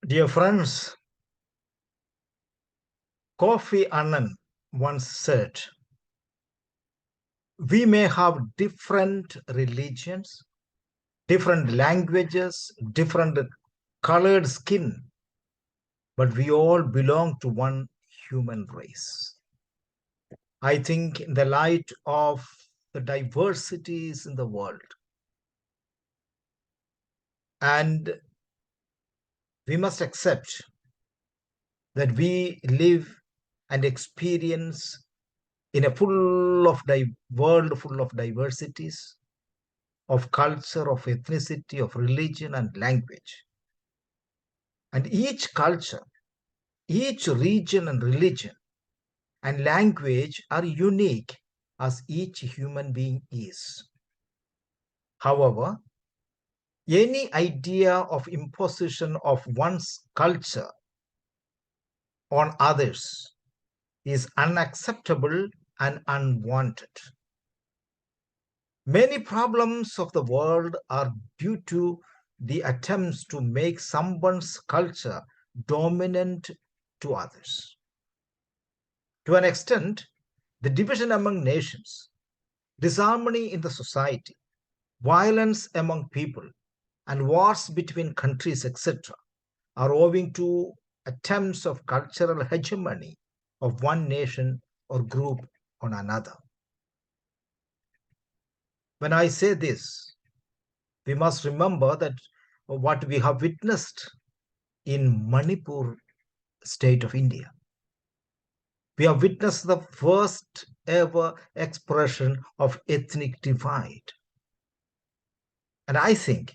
Dear friends, Kofi Annan once said, we may have different religions, different languages, different colored skin, but we all belong to one human race. I think in the light of the diversities in the world, and we must accept that we live and experience in a world full of diversities, of culture, of ethnicity, of religion and language. And each culture, each region and religion and language are unique as each human being is. However, any idea of imposition of one's culture on others is unacceptable and unwanted. Many problems of the world are due to the attempts to make someone's culture dominant to others. To an extent, the division among nations, disharmony in the society, violence among people, and wars between countries, etc., are owing to attempts of cultural hegemony of one nation or group on another. When I say this, we must remember that what we have witnessed in Manipur state of India. We have witnessed the first ever expression of ethnic divide. And I think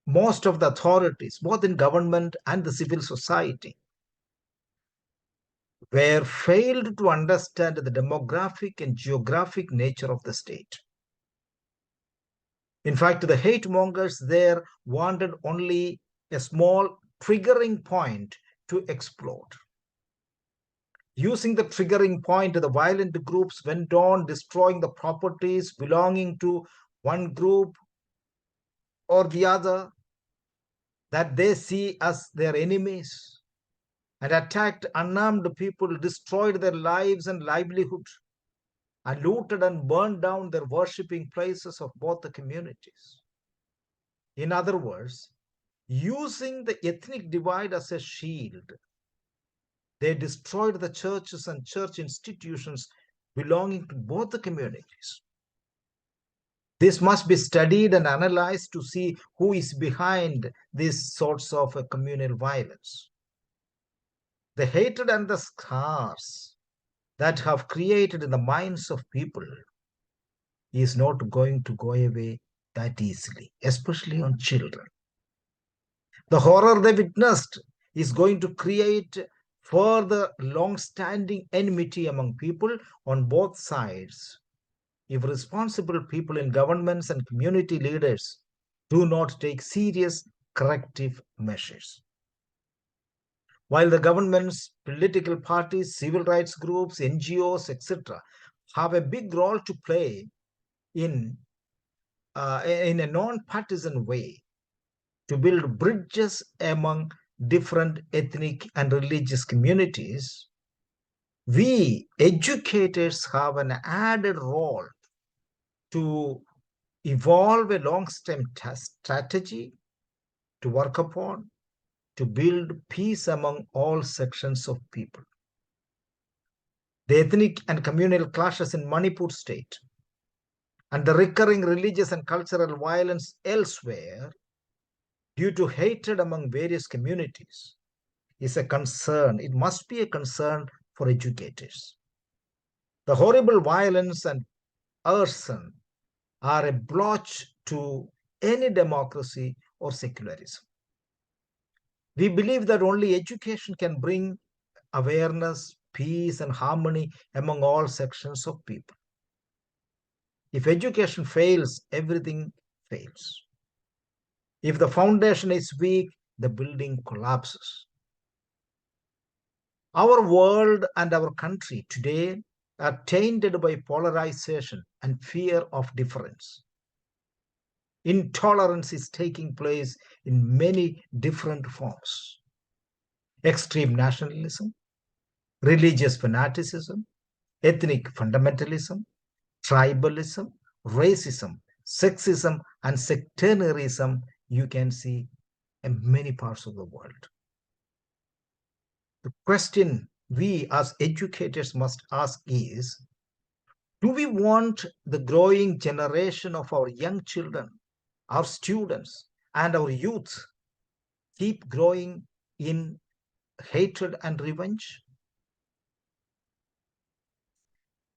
most of the authorities, both in government and the civil society, were failed to understand the demographic and geographic nature of the state. In fact, the hate mongers there wanted only a small triggering point to explode. Using the triggering point, the violent groups went on destroying the properties belonging to one group or the other that they see as their enemies, and attacked unarmed people, destroyed their lives and livelihood, and looted and burned down their worshipping places of both the communities. In other words, using the ethnic divide as a shield, they destroyed the churches and church institutions belonging to both the communities. This must be studied and analyzed to see who is behind these sorts of communal violence. The hatred and the scars that have created in the minds of people is not going to go away that easily, especially on children. The horror they witnessed is going to create further long-standing enmity among people on both sides if responsible people in governments and community leaders do not take serious corrective measures. While the governments, political parties, civil rights groups, NGOs, etc., have a big role to play in a non-partisan way to build bridges among different ethnic and religious communities, we educators have an added role to evolve a long-term strategy to work upon to build peace among all sections of people. The ethnic and communal clashes in Manipur state and the recurring religious and cultural violence elsewhere due to hatred among various communities is a concern. It must be a concern for educators. The horrible violence and arson are a blotch to any democracy or secularism. We believe that only education can bring awareness, peace, and harmony among all sections of people. If education fails, everything fails. If the foundation is weak, the building collapses. Our world and our country today are tainted by polarization and fear of difference. Intolerance is taking place in many different forms: extreme nationalism, religious fanaticism, ethnic fundamentalism, tribalism, racism, sexism, and sectarianism. You can see in many parts of the world. The question we as educators must ask is, do we want the growing generation of our young children, our students, and our youth keep growing in hatred and revenge?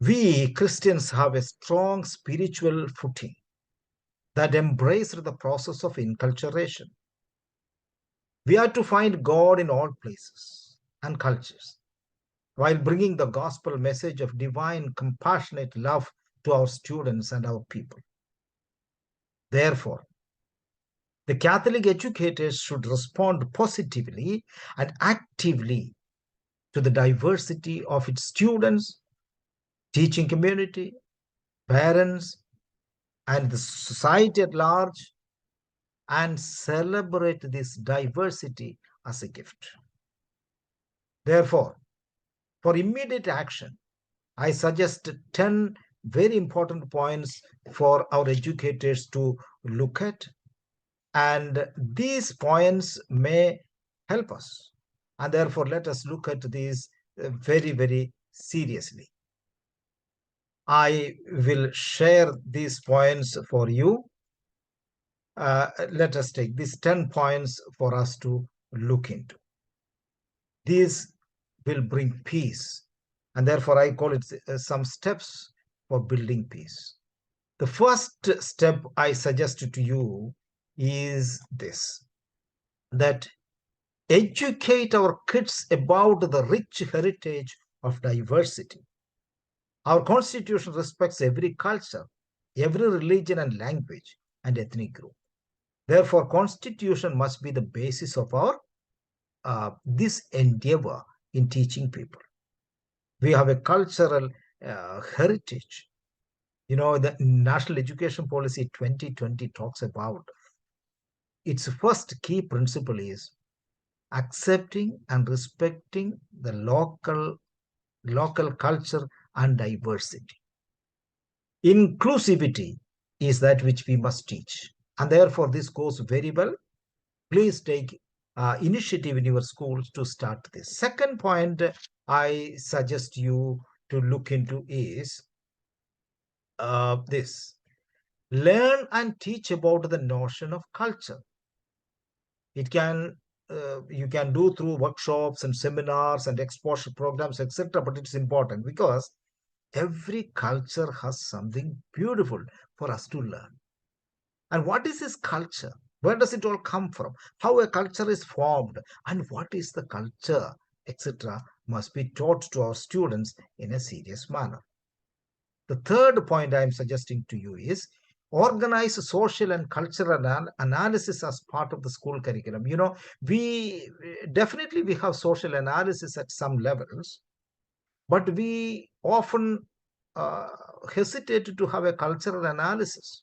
We Christians have a strong spiritual footing that embraced the process of inculturation. We are to find God in all places and cultures while bringing the gospel message of divine, compassionate love to our students and our people. Therefore, the Catholic educators should respond positively and actively to the diversity of its students, teaching community, parents, and the society at large, and celebrate this diversity as a gift. Therefore, for immediate action, I suggest 10 very important points for our educators to look at, and these points may help us. And therefore, let us look at these very, very seriously. I will share these points for you. Let us take these 10 points for us to look into. These will bring peace, and therefore I call it some steps for building peace. The first step I suggest to you is this: that educate our kids about the rich heritage of diversity. Our constitution respects every culture, every religion and language and ethnic group. Therefore, constitution must be the basis of our this endeavor in teaching people. We have a cultural heritage. You know, the National Education Policy 2020 talks about its first key principle is accepting and respecting the local culture and diversity. Inclusivity is that which we must teach, and therefore this goes very well. Please take initiative in your schools to start this. Second point I suggest you to look into is this: learn and teach about the notion of culture. It can you can do through workshops and seminars and exposure programs, etc. But it's important because every culture has something beautiful for us to learn. And what is this culture? Where does it all come from? How a culture is formed, and what is the culture, etc., must be taught to our students in a serious manner. The third point I am suggesting to you is organize social and cultural analysis as part of the school curriculum. You know, we definitely we have social analysis at some levels, but we often uh, hesitate to have a cultural analysis.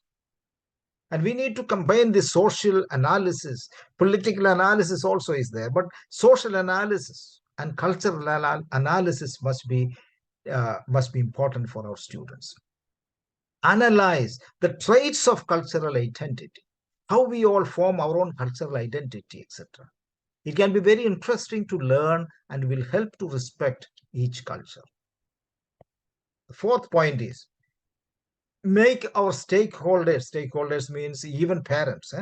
And we need to combine the social analysis. Political analysis also is there, but social analysis and cultural analysis must be important for our students. Analyze the traits of cultural identity, how we all form our own cultural identity, etc. It can be very interesting to learn and will help to respect each culture. The fourth point is make our stakeholders means even parents,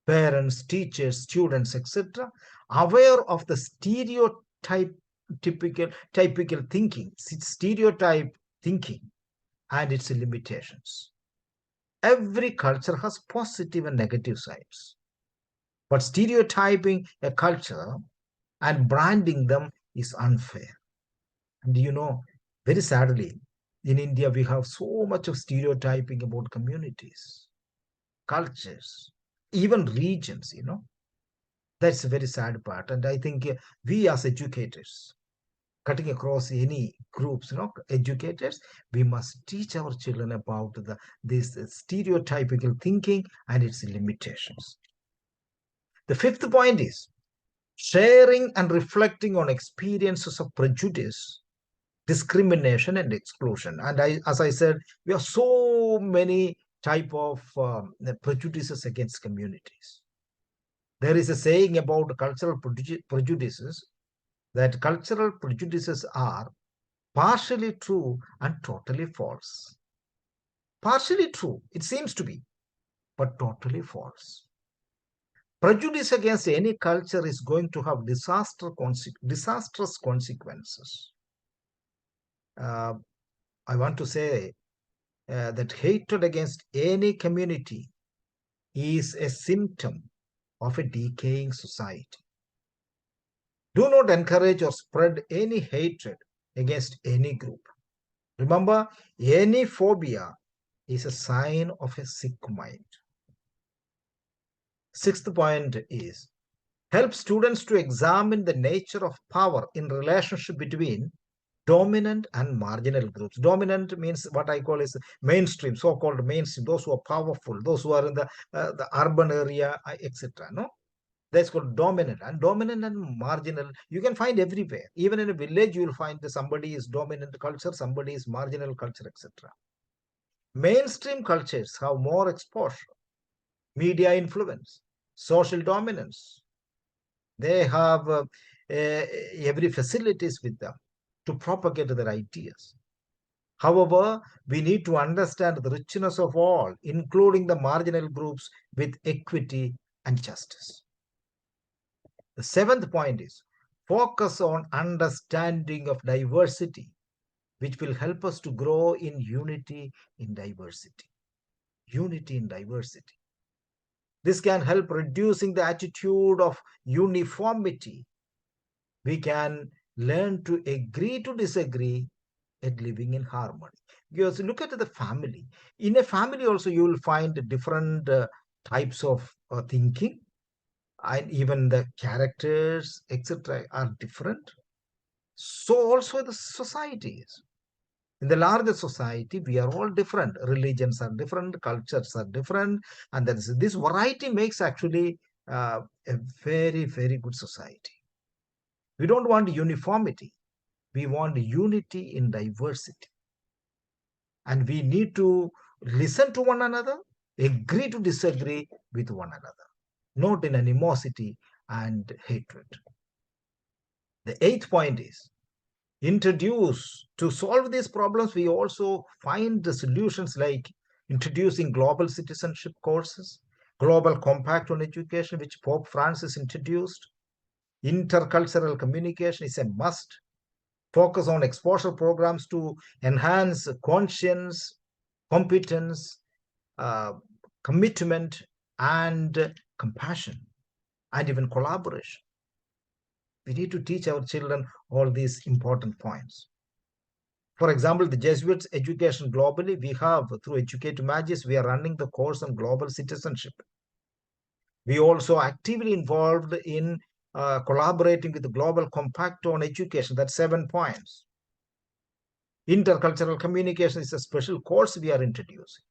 parents, teachers, students, etc., aware of the typical thinking, stereotype thinking, and its limitations. Every culture has positive and negative sides, but stereotyping a culture and branding them is unfair. And you know, very sadly, in India, we have so much of stereotyping about communities, cultures, even regions, you know. That's a very sad part. And I think we as educators cutting across any groups, educators, we must teach our children about this stereotypical thinking and its limitations. The fifth point is sharing and reflecting on experiences of prejudice, discrimination, and exclusion. And as I said, we have so many type of prejudices against communities. There is a saying about cultural prejudices, that cultural prejudices are partially true and totally false. Partially true, it seems to be, but totally false. Prejudice against any culture is going to have disastrous consequences. I want to say that hatred against any community is a symptom of a decaying society. Do not encourage or spread any hatred against any group. Remember, any phobia is a sign of a sick mind. Sixth point is help students to examine the nature of power in relationship between dominant and marginal groups. Dominant means what I call is mainstream, so-called mainstream, those who are powerful, those who are in the urban area, etc. No, that's called dominant. And dominant and marginal, you can find everywhere. Even in a village, you will find that somebody is dominant culture, somebody is marginal culture, etc. Mainstream cultures have more exposure, media influence, social dominance. They have every facilities with them to propagate their ideas. However, we need to understand the richness of all, including the marginal groups, with equity and justice. The seventh point is focus on understanding of diversity, which will help us to grow in unity in diversity. Unity in diversity. This can help reducing the attitude of uniformity. We can learn to agree to disagree and living in harmony. Because look at the family. In a family also you will find different types of thinking, and even the characters, etc., are different. So also the societies. In the larger society, we are all different. Religions are different, cultures are different, and this variety makes actually a very, very good society. We don't want uniformity. We want unity in diversity. And we need to listen to one another, agree to disagree with one another, not in animosity and hatred. The eighth point is to solve these problems. We also find the solutions like introducing global citizenship courses, global compact on education, which Pope Francis introduced. Intercultural communication is a must. Focus on exposure programs to enhance conscience, competence, uh, commitment, and compassion, and even collaboration. We need to teach our children all these important points. For example, the Jesuits education globally, we have through Educate Magis, we are running the course on global citizenship. We also actively involved in collaborating with the Global Compact on Education. That's 7 points. Intercultural communication is a special course we are introducing.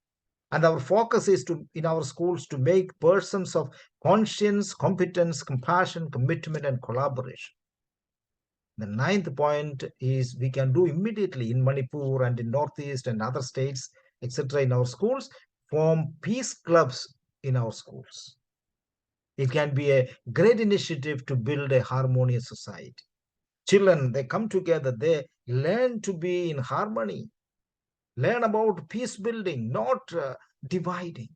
And our focus is in our schools to make persons of conscience, competence, compassion, commitment, and collaboration. The ninth point is we can do immediately in Manipur and in Northeast and other states, etc., in our schools, form peace clubs in our schools. It can be a great initiative to build a harmonious society. Children, they come together, they learn to be in harmony, learn about peace building, not dividing.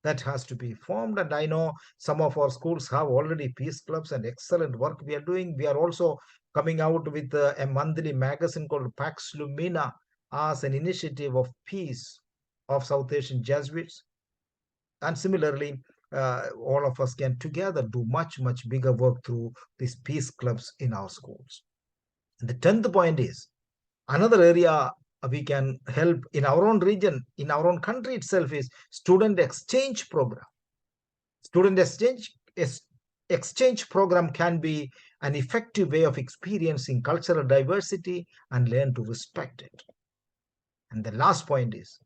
That has to be formed. And I know some of our schools have already peace clubs and excellent work we are doing. We are also coming out with a monthly magazine called Pax Lumina as an initiative of peace of South Asian Jesuits. And similarly, all of us can together do much, much bigger work through these peace clubs in our schools. And the 10th point is another area we can help in our own region, in our own country itself, is student exchange program. Student exchange exchange program can be an effective way of experiencing cultural diversity and learn to respect it. And the last point is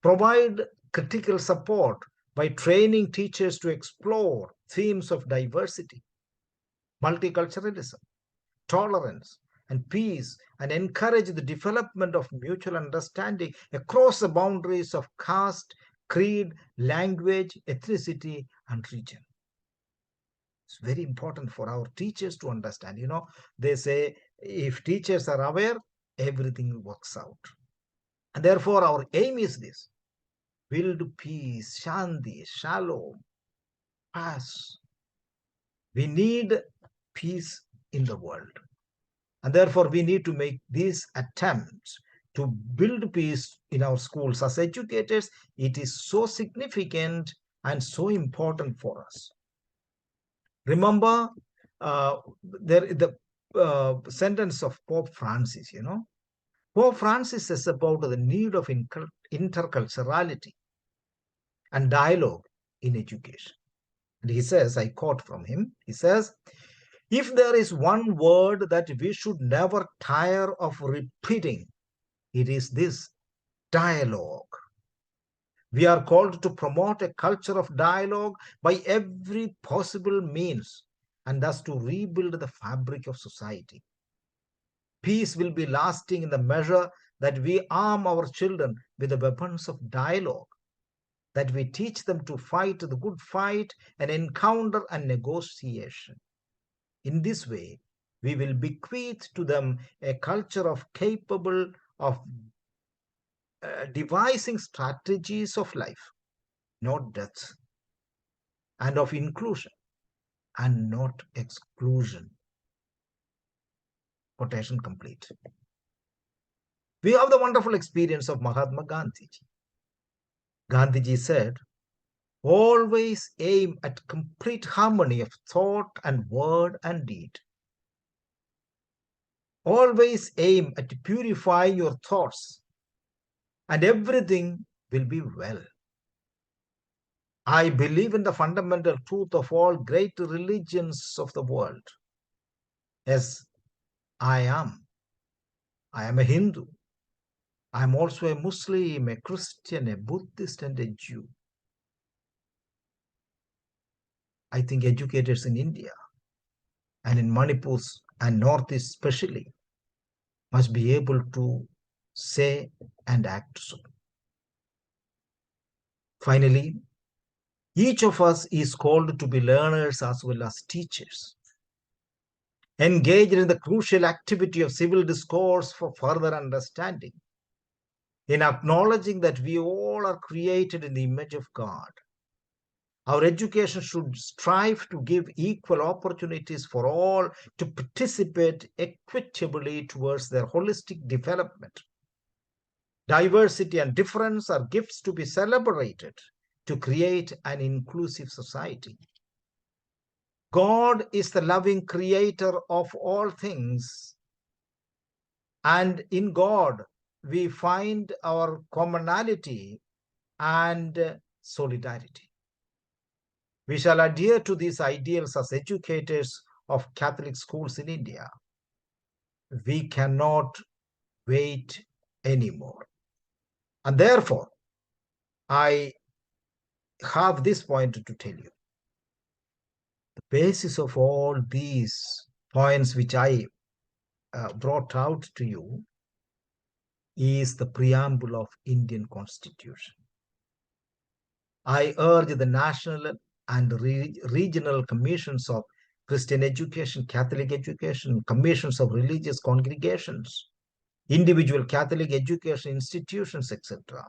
provide critical support by training teachers to explore themes of diversity, multiculturalism, tolerance, and peace, and encourage the development of mutual understanding across the boundaries of caste, creed, language, ethnicity, and region. It's very important for our teachers to understand. They say if teachers are aware, everything works out. And therefore, our aim is this: build peace, shanti, shalom, pass. We need peace in the world. And therefore, we need to make these attempts to build peace in our schools. As educators, it is so significant and so important for us. Remember the sentence of Pope Francis, Pope Francis says about the need of interculturality and dialogue in education. And he says, I quote from him, he says, if there is one word that we should never tire of repeating, it is this: dialogue. We are called to promote a culture of dialogue by every possible means, and thus to rebuild the fabric of society. Peace will be lasting in the measure that we arm our children with the weapons of dialogue, that we teach them to fight the good fight and encounter and negotiation. In this way, we will bequeath to them a culture of capable of devising strategies of life, not death, and of inclusion and not exclusion. Quotation complete. We have the wonderful experience of Mahatma Gandhi. Gandhiji said, always aim at complete harmony of thought and word and deed. Always aim at purifying your thoughts, and everything will be well. I believe in the fundamental truth of all great religions of the world. Yes, I am a Hindu. I am also a Muslim, a Christian, a Buddhist, and a Jew. I think educators in India and in Manipur and Northeast especially must be able to say and act so. Finally, each of us is called to be learners as well as teachers, engaged in the crucial activity of civil discourse for further understanding, in acknowledging that we all are created in the image of God. Our education should strive to give equal opportunities for all to participate equitably towards their holistic development. Diversity and difference are gifts to be celebrated to create an inclusive society. God is the loving creator of all things, and in God we find our commonality and solidarity. We shall adhere to these ideals as educators of Catholic schools in India. We cannot wait anymore. And therefore, I have this point to tell you. The basis of all these points which I brought out to you is the preamble of Indian Constitution. I urge the national and regional commissions of Christian education, Catholic education, commissions of religious congregations, individual Catholic education institutions, etc.,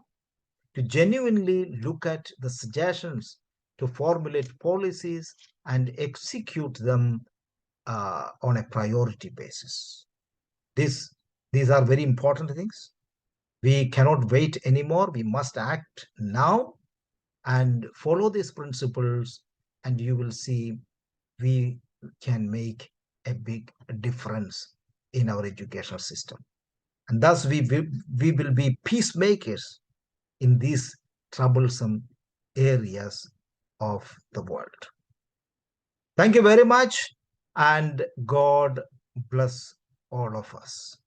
to genuinely look at the suggestions to formulate policies and execute them on a priority basis. These are very important things. We cannot wait anymore. We must act now and follow these principles, and you will see we can make a big difference in our educational system. And thus we will be peacemakers in these troublesome areas of the world. Thank you very much, and God bless all of us.